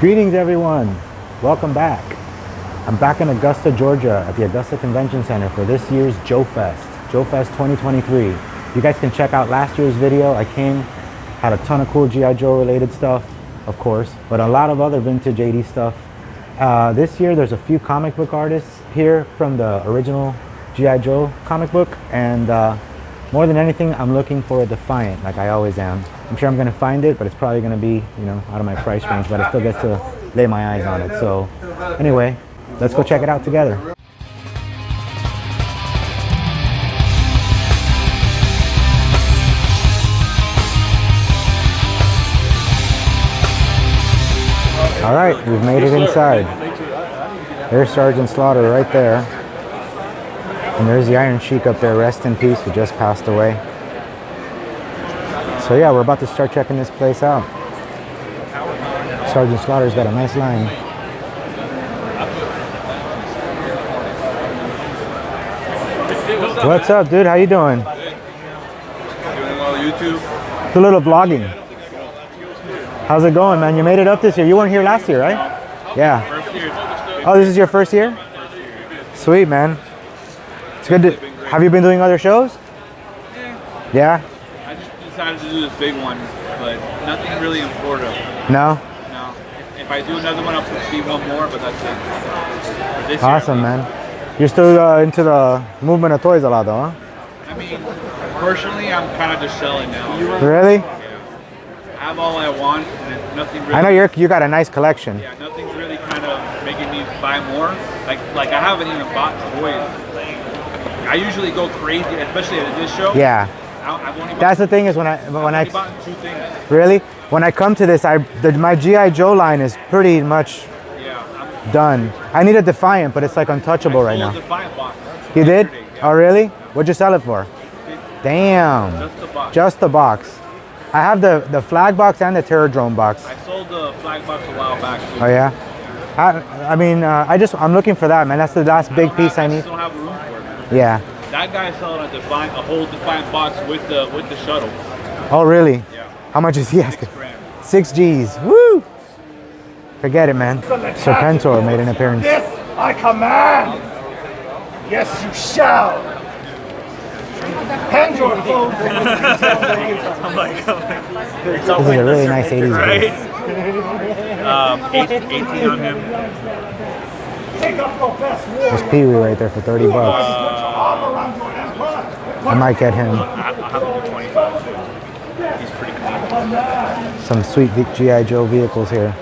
Greetings everyone, welcome back. I'm back in Augusta, Georgia at the Augusta Convention Center for this year's JoeFest 2023. You guys can check out last year's video. I came, had a ton of cool G.I. Joe related stuff, of course, but a lot of other vintage 80s stuff. This year there's a few comic book artists here from the original G.I. Joe comic book, and more than anything I'm looking for a Defiant, like I always am. I'm sure I'm going to find it, but it's probably going to be, you know, out of my price range, but I still get to lay my eyes on it. So anyway, let's go check it out together. All right, we've made it inside. There's Sergeant Slaughter right there. And there's the Iron Sheik up there, rest in peace, who just passed away. So yeah, we're about to start checking this place out. Sergeant Slaughter's got a nice line. What's up, dude? How you doing? Doing well, YouTube. Do a little vlogging. How's it going, man? You made it up this year. You weren't here last year, right? Yeah. First year. Oh, this is your first year? Sweet, man. It's good to... Have you been doing other shows? Yeah? I just decided to do this big one, but nothing really in Florida. No? No. If I do another one, I'll be one more, but that's it. This Awesome, year, man. You're still into the movement of toys a lot, though, huh? I mean, personally, I'm kind of just selling now. Really? Yeah. I have all I want, and nothing really... I know you got a nice collection. Yeah, nothing's really kind of making me buy more. Like I haven't even bought toys. I usually go crazy, especially at this show. Yeah. I've only That's the thing is when I bought two things. really when I come to this, my G.I. Joe line is pretty much done. I need a Defiant, but it's like untouchable right now. Defiant box. You did? Yeah. Oh really? What'd you sell it for? Damn. Just the box. Just the box. I have the flag box and the Terror Drone box. I sold the flag box a while back too. Oh yeah. I mean, I'm looking for that, man. That's the last big piece I I need. just don't have room for it, man. Yeah. That guy's selling a whole Defiant box with the shuttle. Oh really? Yeah. How much is he asking? $6,000. 6 G's. Woo! Forget it, man. Serpentor made an appearance. This I command. Yes, you shall. Hand your clothes. This is a really nice 80s Right? 18 on him. Take up your best war. There's Pee Wee right there for 30 bucks. Arm around your empire. I might get him I'll have him 25 too. He's pretty clean. some sweet G.I. Joe vehicles here.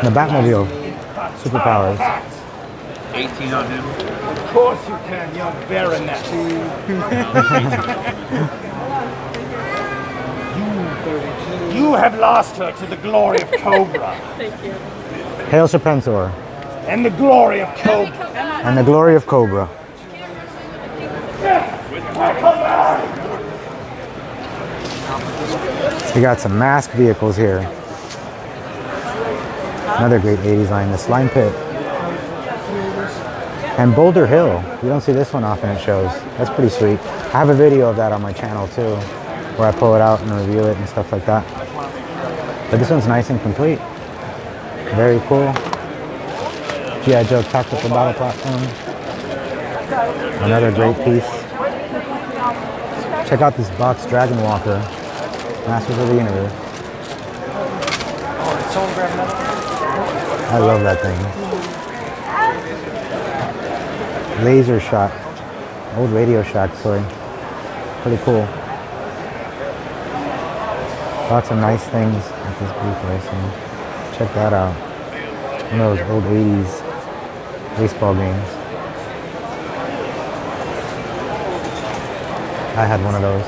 The Batmobile. Superpowers. 18 on him. Of course you can, young baronet. You have lost her to the glory of Cobra. Hail Serpentor. And the glory of Cobra. And the glory of Cobra. We got some mask vehicles here. Another great 80s line, the Slime Pit. And Boulder Hill. You don't see this one often at shows. That's pretty sweet. I have a video of that on my channel too, where I pull it out and review it and stuff like that. But this one's nice and complete. Very cool. G.I. Joe tactical battle platform. Another great piece. Check out this box Dragon Walker. Masters of the Universe. I love that thing. Laser Shot. Old Radio Shack toy. Pretty cool. Lots of nice things at this booth racing. Check that out. One of those old 80s baseball games. I had one of those.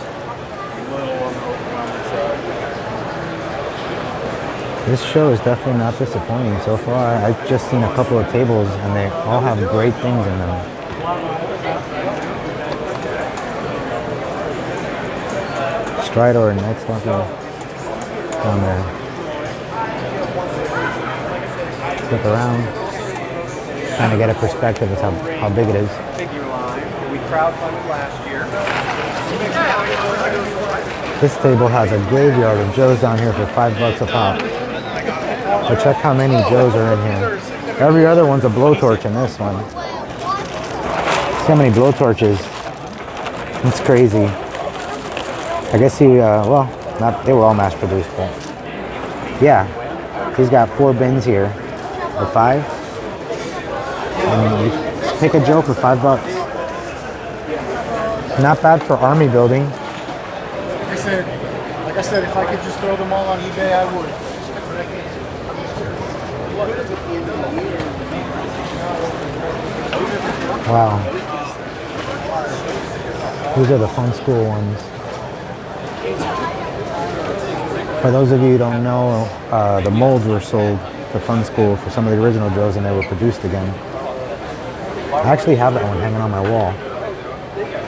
This show is definitely not disappointing so far. I've just seen a couple of tables and they all have great things in them. Stridor and X-Lucky down there. Look around, trying to get a perspective of how big it is. Figure line. We crowdfunded last year. This table has a graveyard of Joes down here for $5 a pop. But check how many Joes are in here. Every other one's a blowtorch in this one. See how many blowtorches. It's crazy. I guess he, well, not, they were all mass produced, but yeah. He's got 4 bins here, or 5. And you pick a Joe for $5. Not bad for army building. Like I said, if I could just throw them all on eBay, I would. Wow. These are the fun school ones. For those of you who don't know, the molds were sold to Fun School for some of the original Joes and they were produced again. I actually have that one hanging on my wall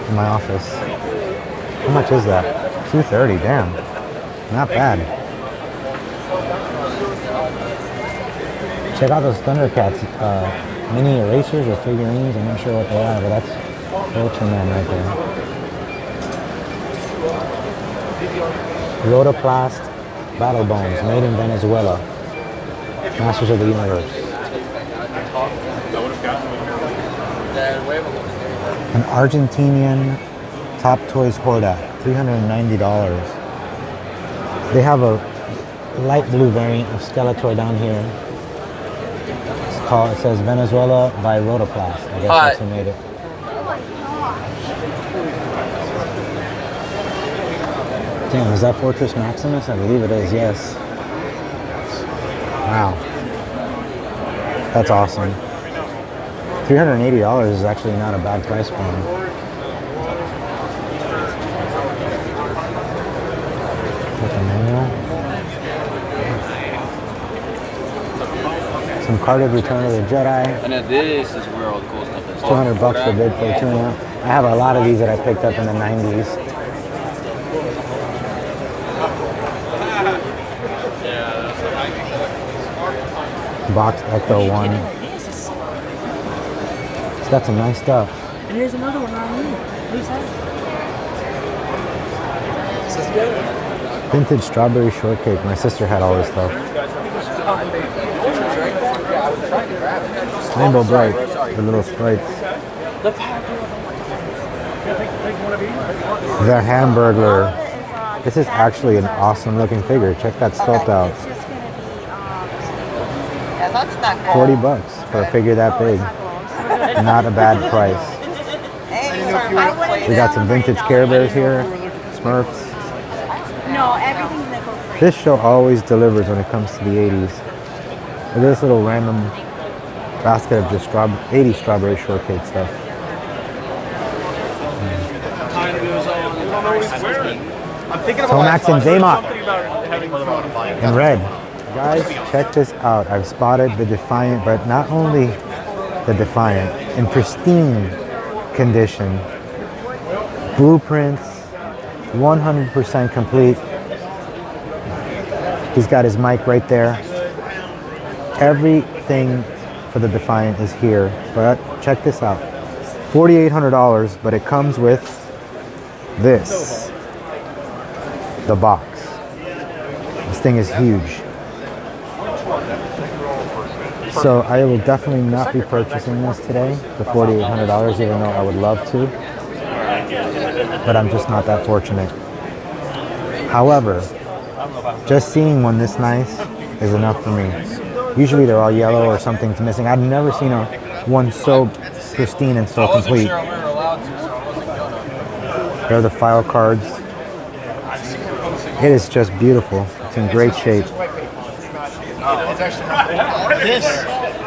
in my office. How much is that? $230, damn. Not bad. Check out those Thundercats mini erasers or figurines. I'm not sure what they are, but that's Ultraman right there. Rotoplast Battle Bones, made in Venezuela. Masters of the Universe. An Argentinian Top Toys Hordak, $390. They have a light blue variant of Skeletor down here. It's called, it says Venezuela by Rotoplast. I guess that's who made it. Damn, is that Fortress Maximus? I believe it is, yes. Wow. That's awesome. $380 is actually not a bad price for him. With a manual. Some carded Return of the Jedi. And then this is where all the cool stuff is. $200 for bid for a tune-up. I have a lot of these that I picked up in the 90s. Boxed Ecto 1. It's got some nice stuff. And here's another one right here. Who's that? Vintage Strawberry Shortcake. My sister had all this stuff. Rainbow Bright. The little sprites. The Hamburglar. This is actually an awesome looking figure. Check that sculpt out. $40 for a figure that big. Not a bad price. We got some vintage Care Bears here. Smurfs. No, everything's nickel free. This show always delivers when it comes to the 80s. Look at this little random basket of just 80s strawberry shortcake stuff. Tomax and Zaymot in red. Guys, check this out. I've spotted the Defiant, but not only the Defiant, in pristine condition. Blueprints, 100% complete. He's got his mic right there. Everything for the Defiant is here. But check this out. $4,800, but it comes with this. The box. This thing is huge. So I will definitely not be purchasing this today for $4,800, even though I would love to. But I'm just not that fortunate. However, just seeing one this nice is enough for me. Usually they're all yellow or something's missing. I've never seen one so pristine and so complete. Here are the file cards. It is just beautiful. It's in great shape.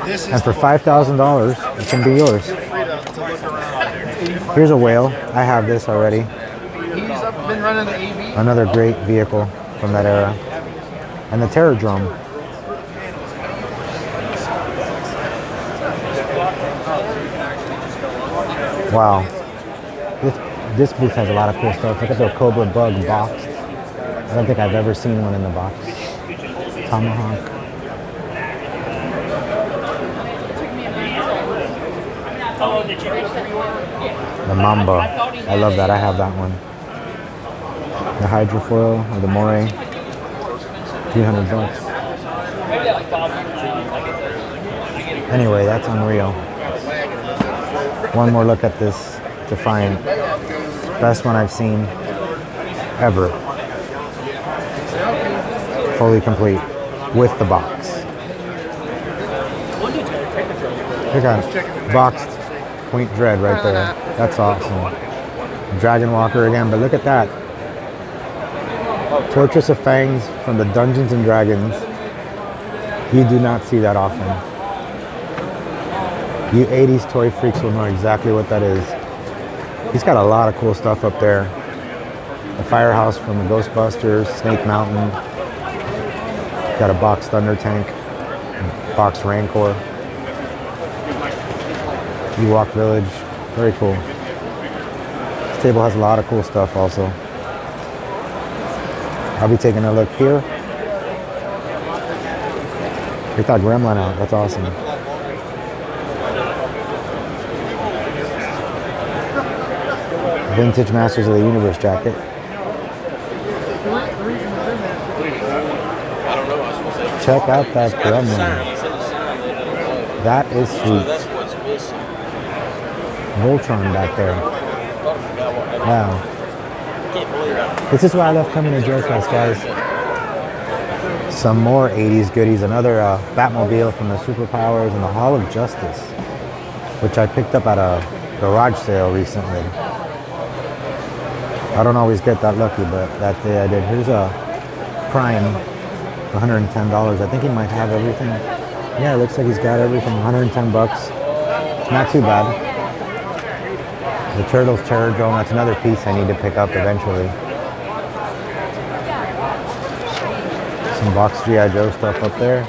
And for $5,000, it can be yours. Here's a whale. I have this already. Another great vehicle from that era. And the Terror Drum. Wow. This booth has a lot of cool stuff. Look at the Cobra Bug boxed. I don't think I've ever seen one in the box. Tomahawk. The Mamba. I love that. I have that one. The Hydrofoil or the Moray. $300. Anyway, that's unreal. One more look at this Defiant. Best one I've seen ever. Fully complete with the box. Look at it. Boxed Point Dread right there. That's awesome. Dragon Walker again, but look at that. Fortress of Fangs from the Dungeons and Dragons. You do not see that often. You 80s toy freaks will know exactly what that is. He's got a lot of cool stuff up there. The Firehouse from the Ghostbusters, Snake Mountain. Got a boxed Thunder Tank, boxed Rancor. Ewok Village, very cool. This table has a lot of cool stuff also. I'll be taking a look here. Check that Gremlin out, that's awesome. Vintage Masters of the Universe jacket. Check out that Gremlin. That is sweet. Voltron back there. Wow. This is why I love coming to JoeFest, guys. Some more 80s goodies. Another Batmobile from the Superpowers and the Hall of Justice, which I picked up at a garage sale recently. I don't always get that lucky, but that day I did. Here's a Prime, $110. I think he might have everything. Yeah, it looks like he's got everything. 110 bucks. Not too bad. The Turtles Terror Drone, that's another piece I need to pick up eventually. Some boxed G.I. Joe stuff up there.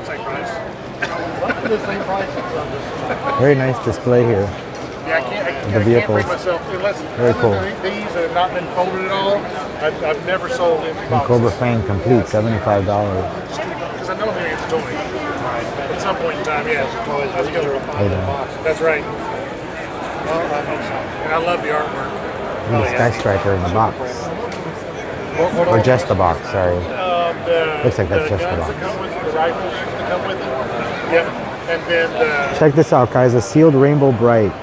Very nice display here. The vehicles. Very cool. These have not been folded at all. I've never sold empty And boxes. Cobra Fang Complete, $75. Because I know they're going to toy. At some point in time, yes. That's right. And I love the artwork. And the Sky Striker in the box. Or just the box, sorry. Looks like that's just the box. The rifles that come with it. Yep. And then Check this out, guys. A sealed Rainbow Bright.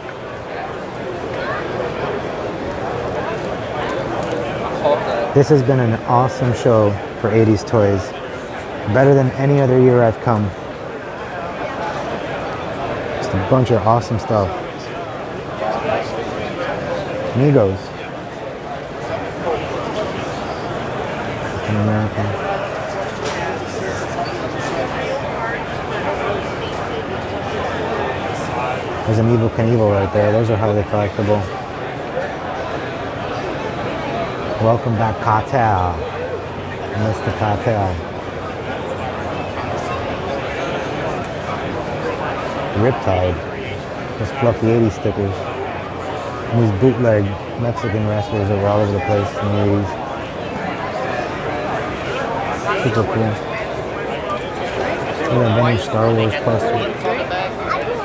This has been an awesome show for 80s toys. Better than any other year I've come. Just a bunch of awesome stuff. Migos. Captain America. There's an Evil Knievel right there. Those are highly collectible. Welcome back, Cartel. Mr. Cartel. Riptide. Those fluffy 80s stickers. And these bootleg Mexican wrestlers that were all over the place in the 80s. Super cool. Look at that vintage Star Wars puzzle.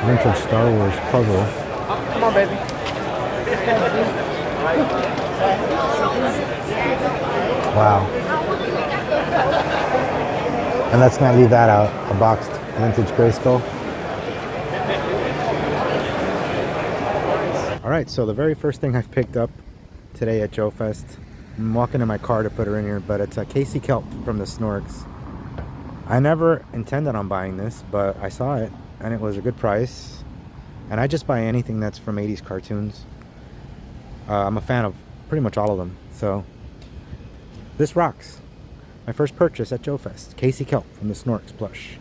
Vintage Star Wars puzzle. Come on, baby. Wow. And let's not leave that out. A boxed vintage Grayskull. Alright, so the very first thing I've picked up today at JoeFest, I'm walking in my car to put her in here, but it's a Casey Kelp from the Snorks. I never intended on buying this, but I saw it and it was a good price. And I just buy anything that's from 80s cartoons. I'm a fan of pretty much all of them, so this rocks. My first purchase at JoeFest, Casey Kelp from the Snorks plush.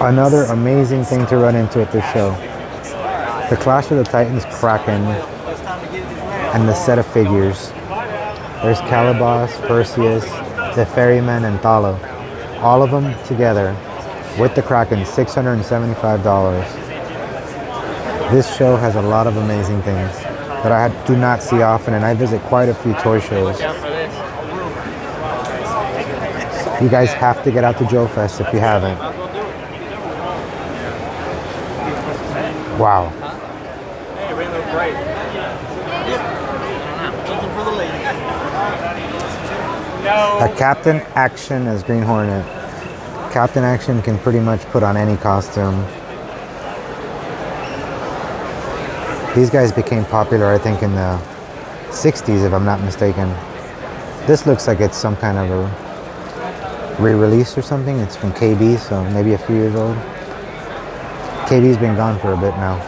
Another amazing thing to run into at this show. The Clash of the Titans Kraken and the set of figures. There's Calabas, Perseus, the Ferryman, and Thalo. All of them together with the Kraken, $675. This show has a lot of amazing things that I do not see often, and I visit quite a few toy shows. You guys have to get out to JoeFest if you haven't. Wow. Hey, we look great. Looking for the lady. No. A Captain Action as Green Hornet. Captain Action can pretty much put on any costume. These guys became popular, I think, in the 60s, if I'm not mistaken. This looks like it's some kind of a re-release or something. It's from KB, so maybe a few years old. KB's been gone for a bit now.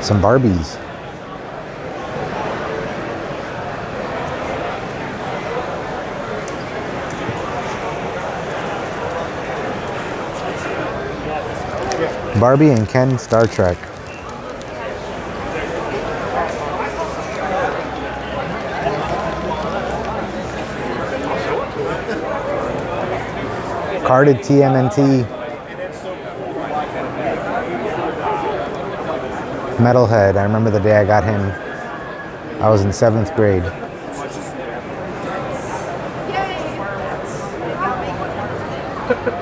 Some Barbies. Barbie and Ken Star Trek. Carded TMNT. Metalhead. I remember the day I got him. I was in 7th grade.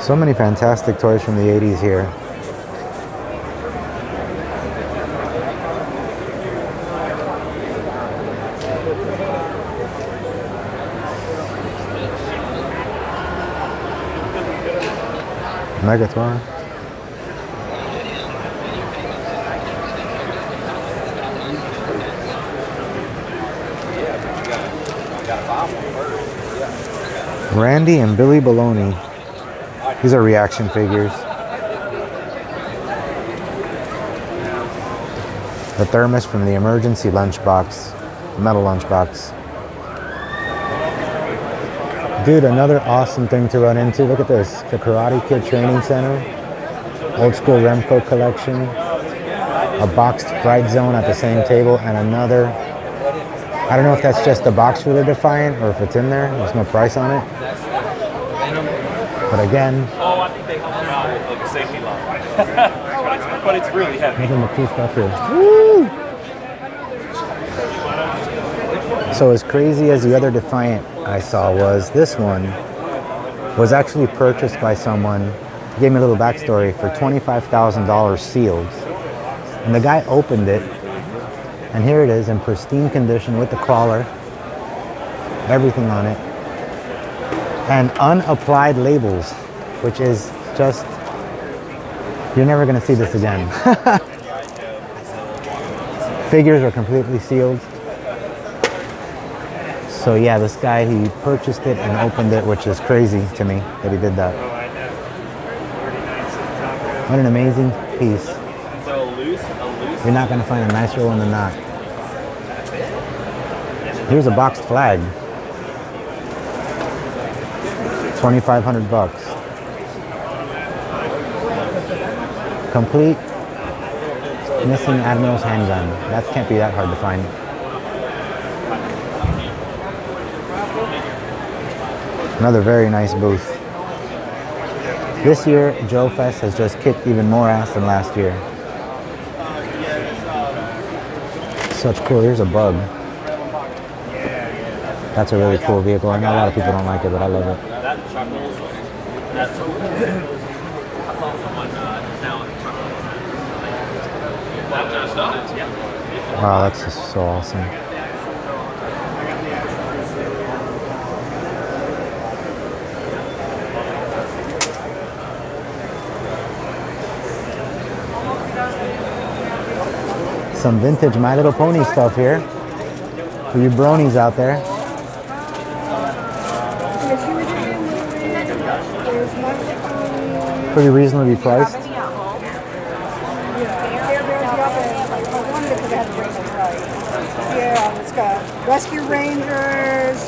So many fantastic toys from the 80s here. Megatron. Randy and Billy Baloney. These are reaction figures. The thermos from the emergency lunchbox, the metal lunchbox. Dude, another awesome thing to run into. Look at this, the Karate Kid Training Center, old school Remco collection, a boxed Fright Zone at the same table, and another, I don't know if that's just the box for the Defiant or if it's in there. There's no price on it. But again, Oh, I think they help them out with like a safety lock. But it's really heavy. look at the cool stuff here. Woo! So as crazy as the other Defiant I saw was, this one was actually purchased by someone, he gave me a little backstory, for $25,000 sealed. And the guy opened it, and here it is in pristine condition with the crawler, everything on it, and unapplied labels, which is just, you're never gonna see this again. Figures are completely sealed. So yeah, this guy, he purchased it and opened it, which is crazy to me that he did that. What an amazing piece. You're not gonna find a nicer one than that. Here's a boxed flag. 2,500 bucks. Complete missing Admiral's handgun. That can't be that hard to find. Another very nice booth. This year, JoeFest has just kicked even more ass than last year. Such cool. Here's a Bug. That's a really cool vehicle. I know a lot of people don't like it, but I love it. Wow, that's just so awesome. Some vintage My Little Pony stuff here for you bronies out there. Pretty reasonably priced. Yeah, it's got Rescue Rangers,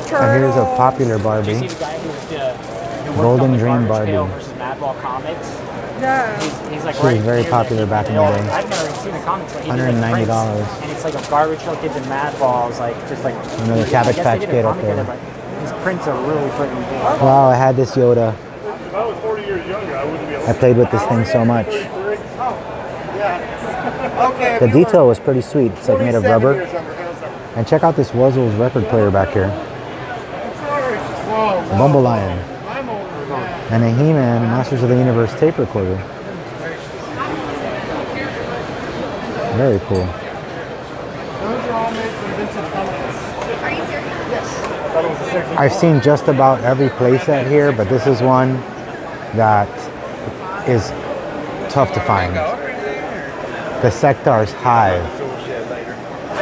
Turtles. And here's a popular Barbie. See the guy who Golden Dream Barbie. versus Madball Comics. Yeah. He's like She was right very here. popual back in the day. I've never even seen the comics, but he did, like, $190. prints, and it's like a Garbage Pail Kids and Madballs, like just like Another Cabbage I guess they Patch did a Kid up comic there. together, but his prints are really pretty big. Wow, I had this Yoda. If I was 40 years younger, I wouldn't be able I played with this thing so much. Okay. The detail was pretty sweet. It's like made of rubber. And check out this Wuzzles record player back here. Bumble Lion. And a He-Man Masters of the Universe tape recorder. Very cool. Those are all made from vintage comics. Are you serious? Yes. That was a 60. I've seen just about every playset here, but this is one that is tough to find. The Sectar's Hive.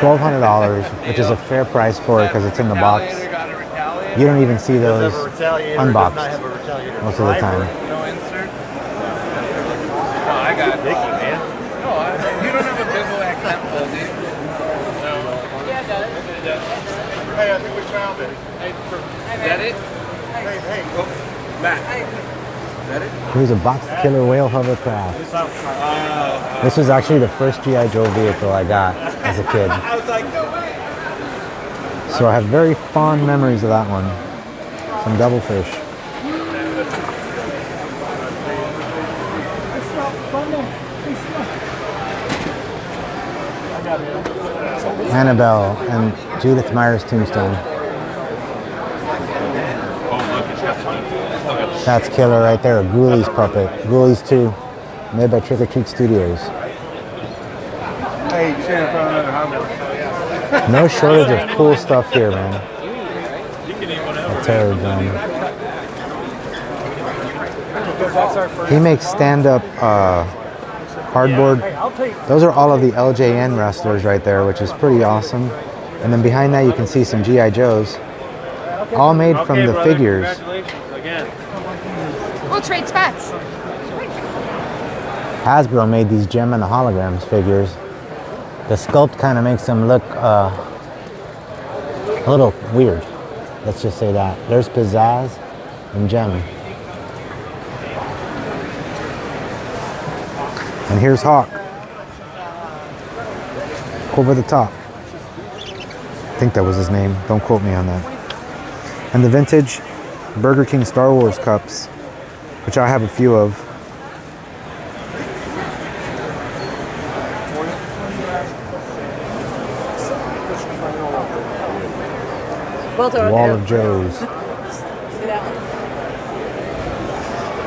$1,200, which is a fair price for it because it's in the box. You don't even see those unboxed most of the time. No insert? No, I got it. Man. No, you don't have a bivouac temple, do you? No. Yeah, I got it. Hey, I think we found it. Is that it? Hey. Oh, Matt. Is that it? Here's a boxed killer whale hovercraft. This was actually the first G.I. Joe vehicle I got as a kid. I was like, no way. So I have very fond memories of that one. Some devilfish. Annabelle and Judith Meyer's tombstone. That's killer right there, a Ghoulies puppet. Ghoulies 2, made by Trick or Treat Studios. Hey, you stand in front of another house. No shortage of cool stuff here, man. A terror drum. He makes stand-up cardboard. Those are all of the LJN wrestlers right there, which is pretty awesome. And then behind that you can see some G.I. Joes. All made from the figures. We'll trade spots. Hasbro made these Gem and the Holograms figures. The sculpt kind of makes them look a little weird. Let's just say that. There's Pizzazz and Gem. And here's Hawk. Over the top. I think that was his name. Don't quote me on that. And the vintage Burger King Star Wars cups, which I have a few of. Wall of Joes. You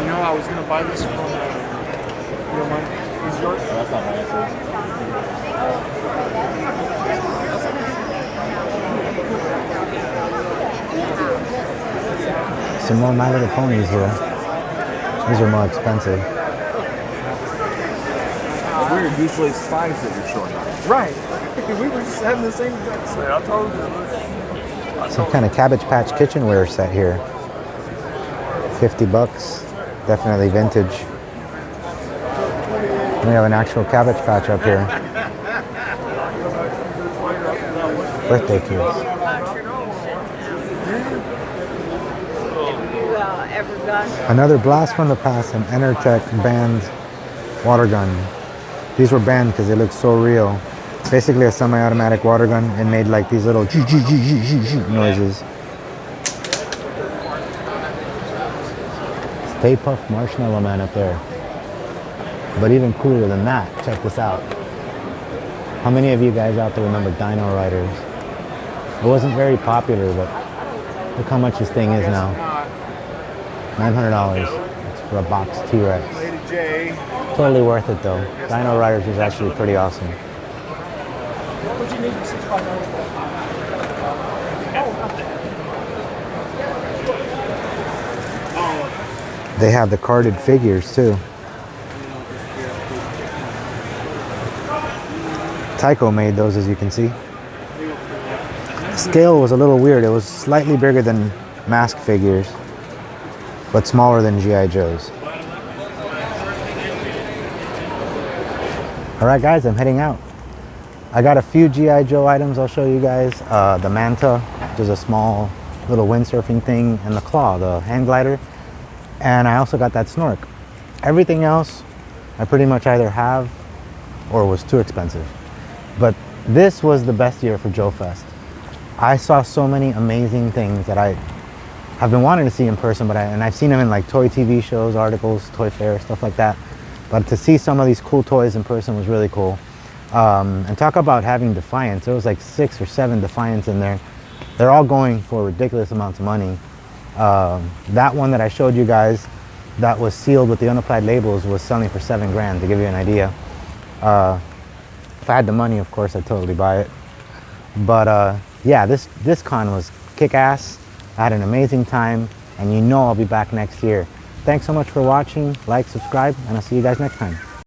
know, I was gonna buy this from. You don't mind? Is yours? That's not mine. Some more My Little Ponies here. These are more expensive. Weird, usually spies that you're showing. Right. We were just having the same. I told you. Some kind of Cabbage Patch kitchenware set here. $50. Definitely vintage. We have an actual Cabbage Patch up here. Birthday kids. Another blast from the past, an Enertech banned water gun. These were banned because they looked so real. Basically a semi-automatic water gun and made like these little noises. Stay Puft Marshmallow Man up there. But even cooler than that, check this out. How many of you guys out there remember Dino Riders? It wasn't very popular, but look how much this thing is now. $900. It's for a boxed T-Rex. Totally worth it though. Dino Riders is actually pretty awesome. They have the carded figures too. Tycho made those, as you can see. Scale was a little weird. It was slightly bigger than mask figures, but smaller than G.I. Joe's. All right, guys, I'm heading out. I got a few G.I. Joe items I'll show you guys. The Manta, which is a small little windsurfing thing, and the Claw, the hand glider. And I also got that Snork. Everything else I pretty much either have or was too expensive. But this was the best year for JoeFest. I saw so many amazing things that I have been wanting to see in person, and I've seen them in like toy TV shows, articles, toy fair, stuff like that. But to see some of these cool toys in person was really cool. And talk about having Defiance. There was like 6 or 7 Defiance in there. They're all going for ridiculous amounts of money. That one that I showed you guys that was sealed with the unapplied labels was selling for $7 grand, to give you an idea. If I had the money, of course, I'd totally buy it. But yeah, this con was kick-ass. I had an amazing time, and you know I'll be back next year. Thanks so much for watching. Like, subscribe, and I'll see you guys next time.